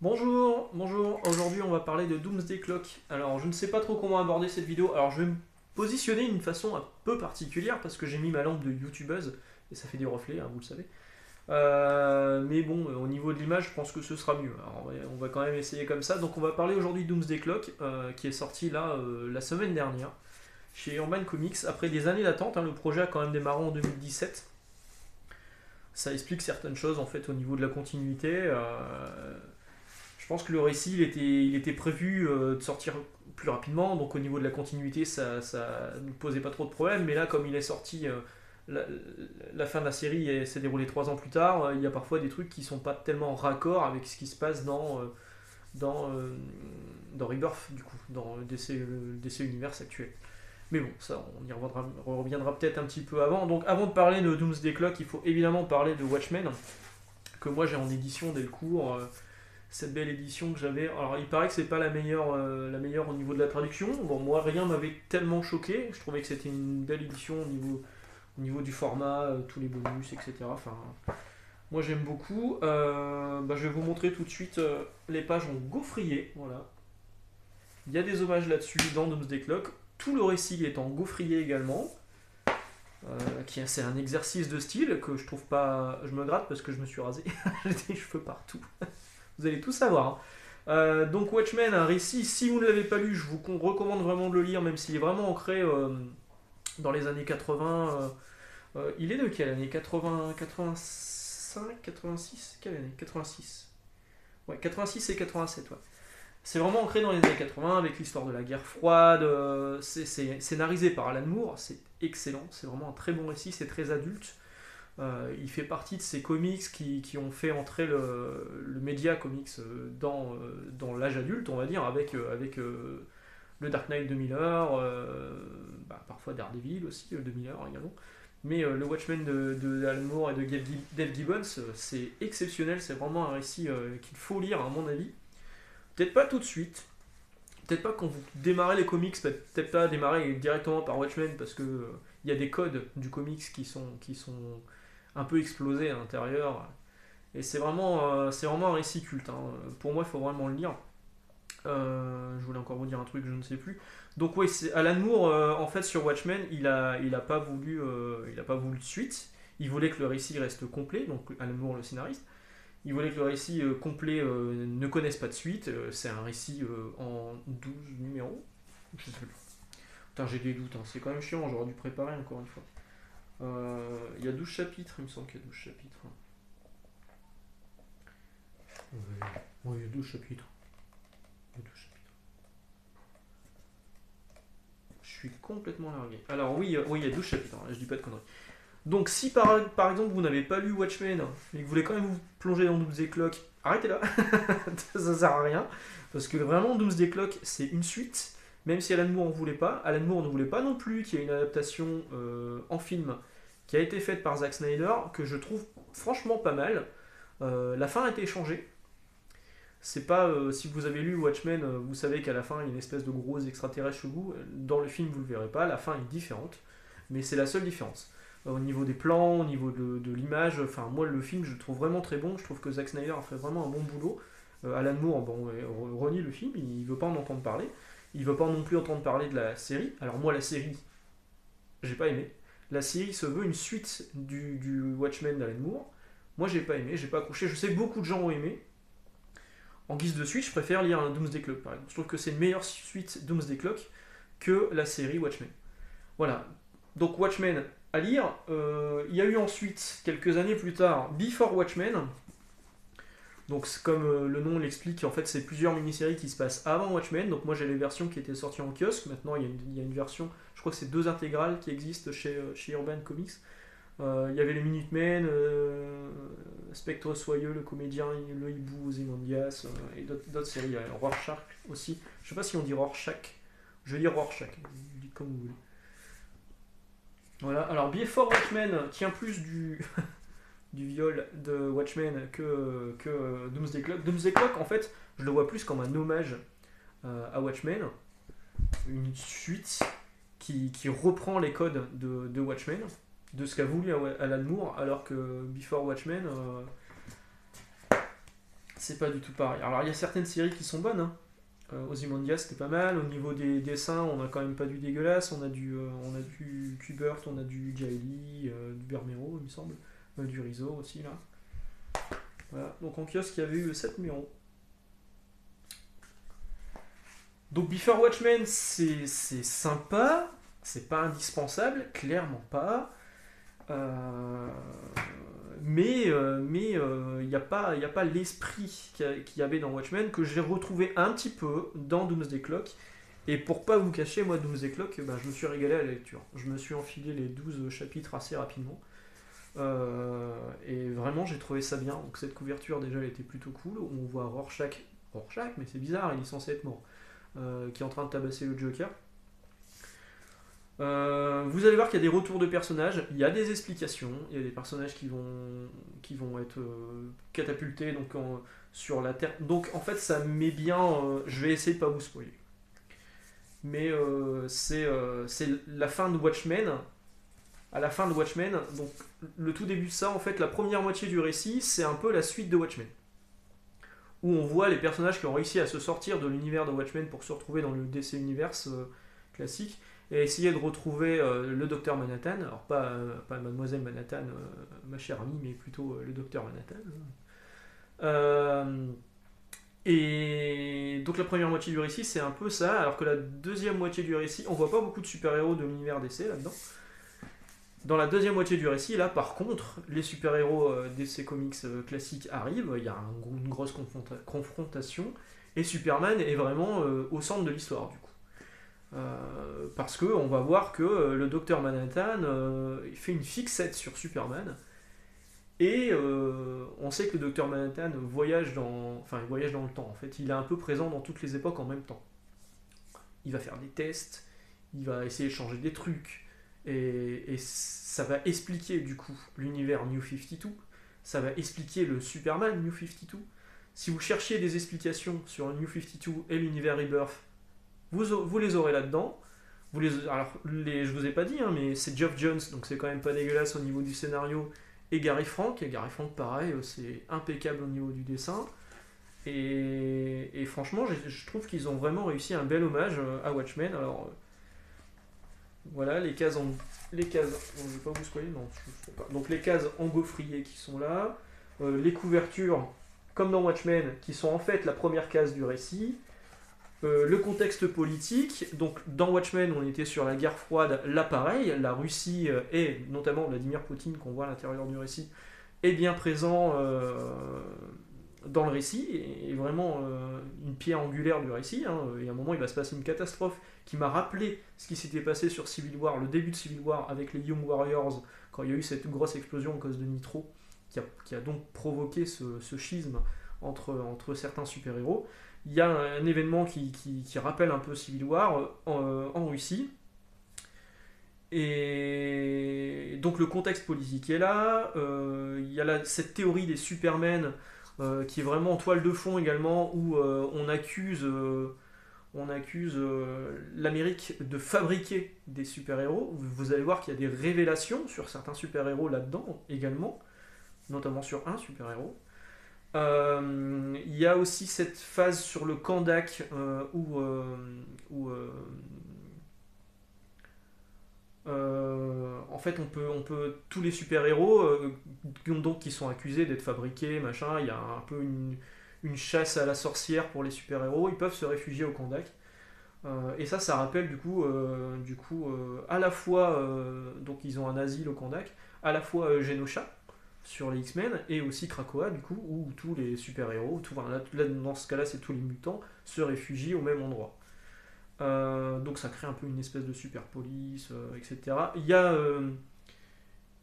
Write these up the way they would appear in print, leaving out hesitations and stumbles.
Bonjour, aujourd'hui on va parler de Doomsday Clock. Alors je ne sais pas trop comment aborder cette vidéo, alors je vais me positionner d'une façon un peu particulière parce que j'ai mis ma lampe de youtubeuse et ça fait des reflets, hein, vous le savez. Mais bon, au niveau de l'image, je pense que ce sera mieux. Alors, on va quand même essayer comme ça. Donc on va parler aujourd'hui de Doomsday Clock qui est sorti là la semaine dernière chez Urban Comics. Après des années d'attente, hein, le projet a quand même démarré en 2017. Ça explique certaines choses en fait au niveau de la continuité. Je pense que le récit il était prévu de sortir plus rapidement, donc au niveau de la continuité ça ne posait pas trop de problèmes, mais là comme il est sorti, la, la fin de la série s'est déroulée 3 ans plus tard, il y a parfois des trucs qui sont pas tellement raccord avec ce qui se passe dans, euh, dans Rebirth, du coup, dans le DC Universe actuel. Mais bon, ça on y reviendra peut-être un petit peu avant. Donc avant de parler de Doomsday Clock, il faut évidemment parler de Watchmen, que moi j'ai en édition dès le cours. Cette belle édition que j'avais. Alors, il paraît que c'est pas la meilleure au niveau de la traduction. Bon, moi, rien m'avait tellement choqué. Je trouvais que c'était une belle édition au niveau du format, tous les bonus, etc. Enfin, moi, j'aime beaucoup. Je vais vous montrer tout de suite les pages en gaufrier. Voilà. Il y a des hommages là-dessus dans Doomsday Clock. Tout le récit est en gaufrier également. C'est un exercice de style que je trouve pas. Je me gratte parce que je me suis rasé. J'ai des cheveux partout. Vous allez tout savoir, hein. Donc Watchmen, un récit, si vous ne l'avez pas lu, je vous recommande vraiment de le lire, même s'il est vraiment ancré dans les années 80. Il est de quelle année? 80, 85, 86? Quelle année? 86. Ouais, 86 et 87, ouais. C'est vraiment ancré dans les années 80 avec l'histoire de la guerre froide. C'est scénarisé par Alan Moore, c'est excellent, c'est vraiment un très bon récit, c'est très adulte. Il fait partie de ces comics qui ont fait entrer le média comics dans l'âge adulte, on va dire, avec le Dark Knight de Miller, parfois Daredevil aussi, de Miller également. Mais le Watchmen de Alan Moore et de Dave Gibbons, c'est exceptionnel, c'est vraiment un récit qu'il faut lire, à mon avis. Peut-être pas tout de suite, peut-être pas quand vous démarrez les comics, peut-être pas démarrer directement par Watchmen parce que il y a des codes du comics qui sont un peu explosés à l'intérieur. Et c'est vraiment un récit culte, hein. Pour moi, il faut vraiment le lire. Je voulais encore vous dire un truc, je ne sais plus. Donc oui, c'est Alan Moore, en fait, sur Watchmen, il a pas voulu de suite. Il voulait que le récit reste complet, donc Alan Moore, le scénariste. Il voulait que le récit complet ne connaisse pas de suite. C'est un récit en 12 numéros. Je sais plus. Putain, j'ai des doutes, hein. C'est quand même chiant, j'aurais dû préparer encore une fois. Il y a 12 chapitres, il me semble qu'il y a 12 chapitres. Ouais, il y a 12 chapitres. Il y a 12 chapitres. Je suis complètement largué. Alors oui, il y a 12 chapitres, hein, je dis pas de conneries. Donc si par exemple vous n'avez pas lu Watchmen et que vous voulez quand même vous plonger dans Doomsday Clock, arrêtez là. Ça sert à rien. Parce que vraiment Doomsday Clock c'est une suite, même si Alan Moore en voulait pas. Alan Moore ne voulait pas non plus qu'il y ait une adaptation en film qui a été faite par Zack Snyder, que je trouve franchement pas mal. La fin a été changée. C'est pas si vous avez lu Watchmen, vous savez qu'à la fin il y a une espèce de gros extraterrestre chelou. Dans le film vous le verrez pas, la fin est différente, mais c'est la seule différence. Au niveau des plans, au niveau de l'image, enfin moi le film je le trouve vraiment très bon. Je trouve que Zack Snyder a fait vraiment un bon boulot. Alan Moore, bon, renie le film, il veut pas en entendre parler. Il veut pas non plus entendre parler de la série. Alors moi la série, j'ai pas aimé. La série se veut une suite du Watchmen d'Alan Moore. Moi j'ai pas aimé, j'ai pas accroché. Je sais que beaucoup de gens ont aimé. En guise de suite, je préfère lire un Doomsday Clock par exemple. Je trouve que c'est une meilleure suite Doomsday Clock que la série Watchmen. Voilà. Donc Watchmen à lire. Il y a eu ensuite, quelques années plus tard, Before Watchmen. Donc comme le nom l'explique, en fait c'est plusieurs mini-séries qui se passent avant Watchmen. Donc moi j'ai les versions qui étaient sorties en kiosque. Maintenant il y a une version, je crois que c'est deux intégrales qui existent chez Urban Comics. Il y avait les Minutemen, Spectre Soyeux, le comédien, le hibou, Ozymandias, et d'autres séries. Rorschach aussi. Je sais pas si on dit Rorschach. Je vais dire Rorschach. Vous dites comme vous voulez. Voilà. Alors Before Watchmen tient plus du viol de Watchmen que Doomsday Clock. Doomsday Clock, en fait, je le vois plus comme un hommage à Watchmen, une suite qui reprend les codes de Watchmen, de ce qu'a voulu Alan Moore, alors que Before Watchmen, c'est pas du tout pareil. Alors il y a certaines séries qui sont bonnes, hein. Ozymandias c'était pas mal. Au niveau des dessins, on a quand même pas du dégueulasse. On a du Kubert, on a du Jaili, du Bermero, il me semble. Du Rizzo aussi là. Voilà. Donc en kiosque, il y avait eu 7 numéros. Donc Before Watchmen, c'est sympa. C'est pas indispensable, clairement pas. Euh, mais il n'y a pas l'esprit qu'il y avait dans Watchmen que j'ai retrouvé un petit peu dans Doomsday Clock. Et pour pas vous cacher, moi, Doomsday Clock, bah, je me suis régalé à la lecture. Je me suis enfilé les 12 chapitres assez rapidement. Et vraiment, j'ai trouvé ça bien. Donc cette couverture, déjà, elle était plutôt cool. On voit Rorschach, mais c'est bizarre, il est censé être mort, qui est en train de tabasser le Joker. Vous allez voir qu'il y a des retours de personnages, il y a des explications, il y a des personnages qui vont être catapultés donc, sur la Terre. Donc en fait ça met bien, je vais essayer de pas vous spoiler. Mais c'est la fin de Watchmen. À la fin de Watchmen, donc le tout début de ça, en fait la première moitié du récit, c'est un peu la suite de Watchmen. Où on voit les personnages qui ont réussi à se sortir de l'univers de Watchmen pour se retrouver dans le DC Universe classique et essayer de retrouver le docteur Manhattan, alors pas Mademoiselle Manhattan, ma chère amie, mais plutôt le docteur Manhattan. Et donc la première moitié du récit, c'est un peu ça, alors que la deuxième moitié du récit, on voit pas beaucoup de super-héros de l'univers DC là-dedans. Dans la deuxième moitié du récit, là par contre, les super-héros DC Comics classiques arrivent, il y a une grosse confrontation, et Superman est vraiment au centre de l'histoire du coup. Parce qu'on va voir que le docteur Manhattan il fait une fixette sur Superman et on sait que le docteur Manhattan voyage dans le temps en fait, il est un peu présent dans toutes les époques en même temps. Il va faire des tests, il va essayer de changer des trucs et ça va expliquer du coup l'univers New 52, ça va expliquer le Superman New 52. Si vous cherchiez des explications sur New 52 et l'univers Rebirth, vous les aurez là-dedans. Je vous ai pas dit, hein, mais c'est Geoff Johns, donc c'est quand même pas dégueulasse au niveau du scénario, et Gary Frank. Et Gary Frank, pareil, c'est impeccable au niveau du dessin. Et franchement, je trouve qu'ils ont vraiment réussi un bel hommage à Watchmen. Alors, voilà, les cases, je vais pas vous spoiler, non, je sais pas. Donc les cases en gaufrier qui sont là, les couvertures, comme dans Watchmen, qui sont en fait la première case du récit. Le contexte politique, donc dans Watchmen on était sur la guerre froide, là pareil, la Russie et notamment Vladimir Poutine qu'on voit à l'intérieur du récit est bien présent dans le récit et vraiment une pierre angulaire du récit, hein. Et à un moment il va se passer une catastrophe qui m'a rappelé ce qui s'était passé sur Civil War, le début de Civil War avec les Young Warriors quand il y a eu cette grosse explosion à cause de Nitro qui a donc provoqué ce schisme entre certains super-héros. Il y a un événement qui rappelle un peu Civil War en Russie. Et donc le contexte politique est là. Il y a cette théorie des Supermen qui est vraiment en toile de fond également, où on accuse l'Amérique de fabriquer des super-héros. Vous allez voir qu'il y a des révélations sur certains super-héros là-dedans également, notamment sur un super-héros. Il y a aussi cette phase sur le Kandak où en fait on peut tous les super-héros donc qui sont accusés d'être fabriqués, machin, il y a un peu une chasse à la sorcière pour les super-héros, ils peuvent se réfugier au Kandak. Et ça rappelle du coup à la fois donc ils ont un asile au Kandak, à la fois Genosha sur les X-Men et aussi Krakoa du coup où tous les super-héros, là, dans ce cas-là c'est tous les mutants, se réfugient au même endroit. Donc ça crée un peu une espèce de super police, etc. Il y a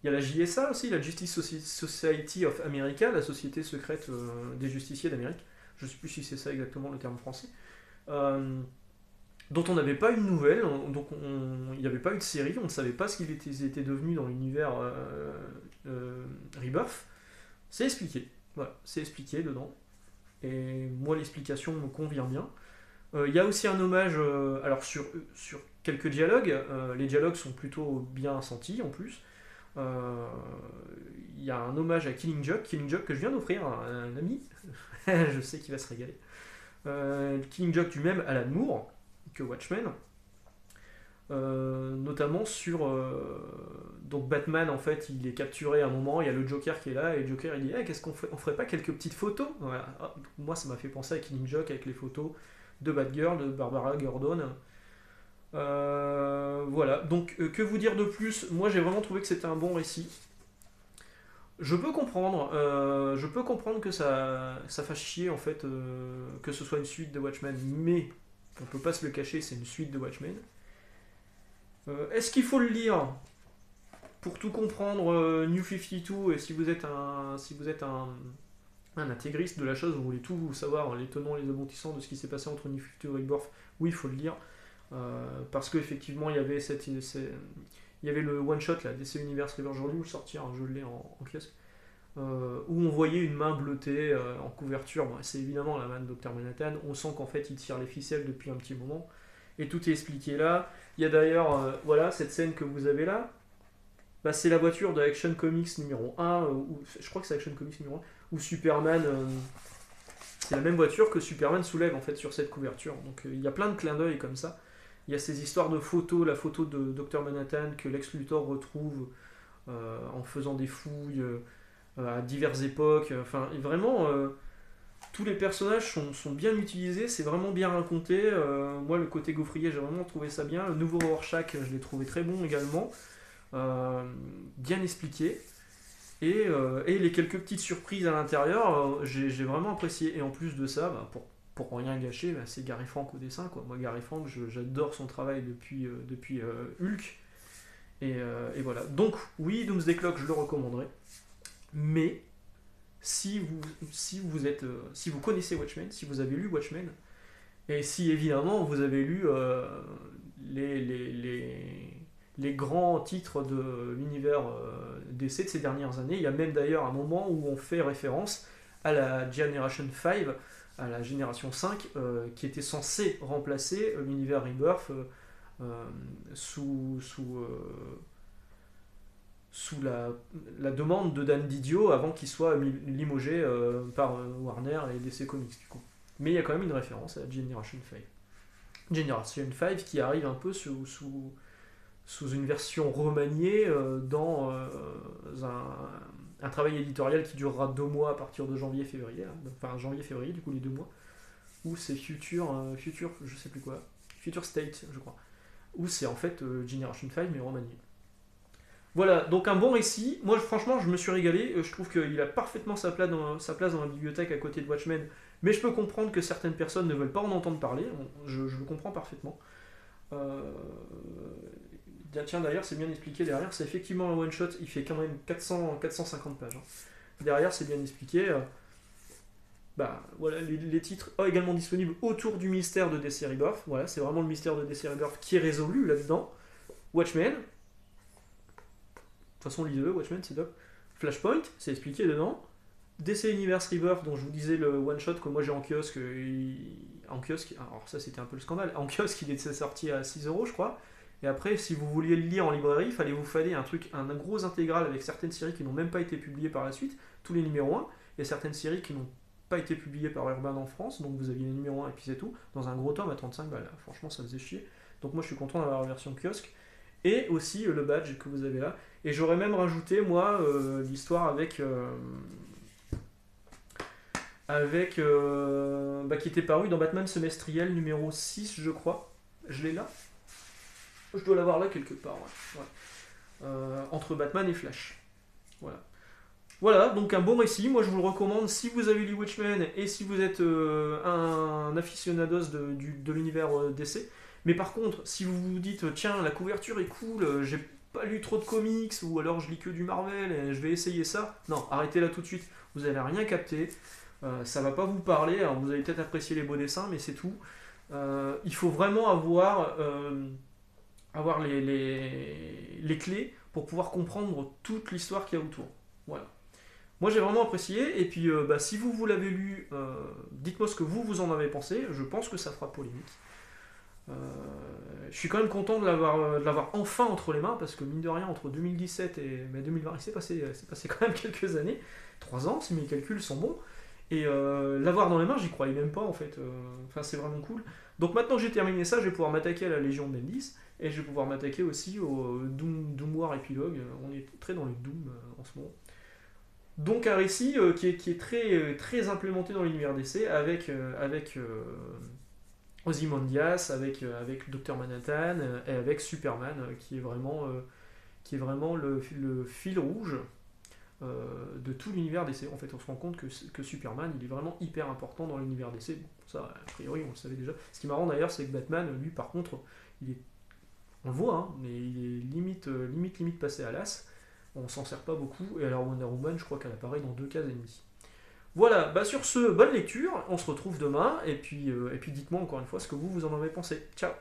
la JSA aussi, la Justice Society of America, la société secrète des justiciers d'Amérique. Je ne sais plus si c'est ça exactement le terme français. Dont on n'avait pas une nouvelle, donc il n'y avait pas eu de série, on ne savait pas ce qu'ils étaient devenus dans l'univers Rebirth. C'est expliqué, voilà, c'est expliqué dedans. Et moi l'explication me convient bien. Il y a aussi un hommage alors sur quelques dialogues, les dialogues sont plutôt bien sentis en plus. Il y a un hommage à Killing Joke que je viens d'offrir à un ami, je sais qu'il va se régaler. Killing Joke du même Alan Moore que Watchmen, notamment sur donc Batman en fait il est capturé à un moment, il y a le Joker qui est là et le Joker il dit qu'est-ce qu'on fait, on ferait pas quelques petites photos, voilà. Moi ça m'a fait penser à Killing Joke avec les photos de Batgirl, de Barbara Gordon. Voilà, donc que vous dire de plus, moi j'ai vraiment trouvé que c'était un bon récit. Je peux comprendre que ça fasse chier en fait que ce soit une suite de Watchmen, mais on peut pas se le cacher, c'est une suite de Watchmen. Est-ce qu'il faut le lire pour tout comprendre New 52 et si vous êtes un intégriste de la chose, vous voulez tout savoir, les tenants, les aboutissants de ce qui s'est passé entre New 52 et Rebirth, oui, il faut le lire. Parce qu'effectivement, il y avait le one-shot, là, DC Universe River, j'aurais dû le sortir, hein, je l'ai en kiosque, où on voyait une main bleutée en couverture. Bon, c'est évidemment la main de Dr Manhattan, on sent qu'en fait il tire les ficelles depuis un petit moment, et tout est expliqué là. Il y a d'ailleurs, voilà, cette scène que vous avez là, bah, c'est la voiture de Action Comics numéro 1, je crois que c'est Action Comics numéro 1, où Superman, c'est la même voiture que Superman soulève en fait sur cette couverture. Donc il y a plein de clins d'œil comme ça. Il y a ces histoires de photos, la photo de Dr Manhattan que Lex Luthor retrouve en faisant des fouilles à diverses époques. Enfin, vraiment, tous les personnages sont bien utilisés, c'est vraiment bien raconté. Moi, le côté gaufrier, j'ai vraiment trouvé ça bien. Le nouveau Rorschach, je l'ai trouvé très bon également. Bien expliqué. Et les quelques petites surprises à l'intérieur, j'ai vraiment apprécié. Et en plus de ça, bah, pour rien gâcher, bah, c'est Gary Frank au dessin, quoi. Moi, Gary Frank, j'adore son travail depuis Hulk. Et voilà. Donc, oui, Doomsday Clock, je le recommanderais. Mais si vous connaissez Watchmen, si vous avez lu Watchmen, et si évidemment vous avez lu les grands titres de l'univers DC de ces dernières années, il y a même d'ailleurs un moment où on fait référence à la Generation 5, à la génération 5, qui était censée remplacer l'univers Rebirth sous la demande de Dan Didio avant qu'il soit limogé par Warner et DC Comics du coup. Mais il y a quand même une référence à la Generation 5. Generation 5 qui arrive un peu sous une version remaniée dans un travail éditorial qui durera 2 mois à partir de janvier-février, enfin janvier-février du coup les 2 mois, où c'est Future je sais plus quoi, Future State je crois, où c'est en fait Generation 5 mais remanié. Voilà, donc un bon récit. Moi, franchement, je me suis régalé. Je trouve qu'il a parfaitement sa place dans la bibliothèque à côté de Watchmen. Mais je peux comprendre que certaines personnes ne veulent pas en entendre parler. Je le comprends parfaitement. Tiens, d'ailleurs, c'est bien expliqué derrière. C'est effectivement un one-shot. Il fait quand même 450 pages. Hein. Derrière, c'est bien expliqué. Bah, voilà, les titres également disponibles autour du mystère de DC Rebirth. Voilà, c'est vraiment le mystère de DC Rebirth qui est résolu là-dedans. Watchmen. De toute façon, lisez-le, Watchmen, c'est top. Flashpoint, c'est expliqué dedans. DC Universe Rebirth, dont je vous disais le one-shot que moi j'ai en kiosque. Alors ça c'était un peu le scandale. En kiosque, il était sorti à 6€, je crois. Et après, si vous vouliez le lire en librairie, il fallait un gros intégral avec certaines séries qui n'ont même pas été publiées par la suite, tous les numéros 1, et certaines séries qui n'ont pas été publiées par Urban en France, donc vous aviez les numéros 1 et puis c'est tout, dans un gros tome à 35 balles. Franchement, ça faisait chier. Donc moi je suis content d'avoir la version kiosque. Et aussi le badge que vous avez là. Et j'aurais même rajouté, moi, l'histoire avec qui était paru dans Batman semestriel numéro 6, je crois. Je l'ai là. Je dois l'avoir là quelque part. Ouais. Entre Batman et Flash. Voilà. Voilà, donc un bon récit. Moi, je vous le recommande si vous avez lu Watchmen et si vous êtes un aficionados de l'univers DC. Mais par contre, si vous vous dites, tiens, la couverture est cool, j'ai pas lu trop de comics, ou alors je lis que du Marvel, et je vais essayer ça, non, arrêtez là tout de suite, vous allez rien capter, ça va pas vous parler, alors vous allez peut-être apprécier les beaux dessins, mais c'est tout. Il faut vraiment avoir les clés pour pouvoir comprendre toute l'histoire qu'il y a autour. Voilà. Moi j'ai vraiment apprécié, et puis si vous l'avez lu, dites-moi ce que vous en avez pensé, je pense que ça fera polémique. Je suis quand même content de l'avoir enfin entre les mains, parce que mine de rien, entre 2017 et 2020, il s'est passé quand même quelques années, 3 ans si mes calculs sont bons, et l'avoir dans les mains, j'y croyais même pas en fait. Enfin, c'est vraiment cool. Donc maintenant que j'ai terminé ça, je vais pouvoir m'attaquer à la Légion de Bendis, et je vais pouvoir m'attaquer aussi au Doom War Epilogue. On est très dans le Doom en ce moment. Donc un récit qui est très implémenté dans l'univers DC avec Ozymandias, avec Dr Manhattan et avec Superman qui est vraiment le fil rouge de tout l'univers DC. En fait, on se rend compte que Superman, il est vraiment hyper important dans l'univers DC. Bon, ça, a priori, on le savait déjà. Ce qui est marrant d'ailleurs, c'est que Batman, lui, par contre, il est, on le voit, hein, mais il est limite passé à l'as. On s'en sert pas beaucoup. Et alors Wonder Woman, je crois qu'elle apparaît dans 2 cases et demie. Voilà, bah sur ce, bonne lecture, on se retrouve demain, et puis dites-moi encore une fois ce que vous en avez pensé. Ciao.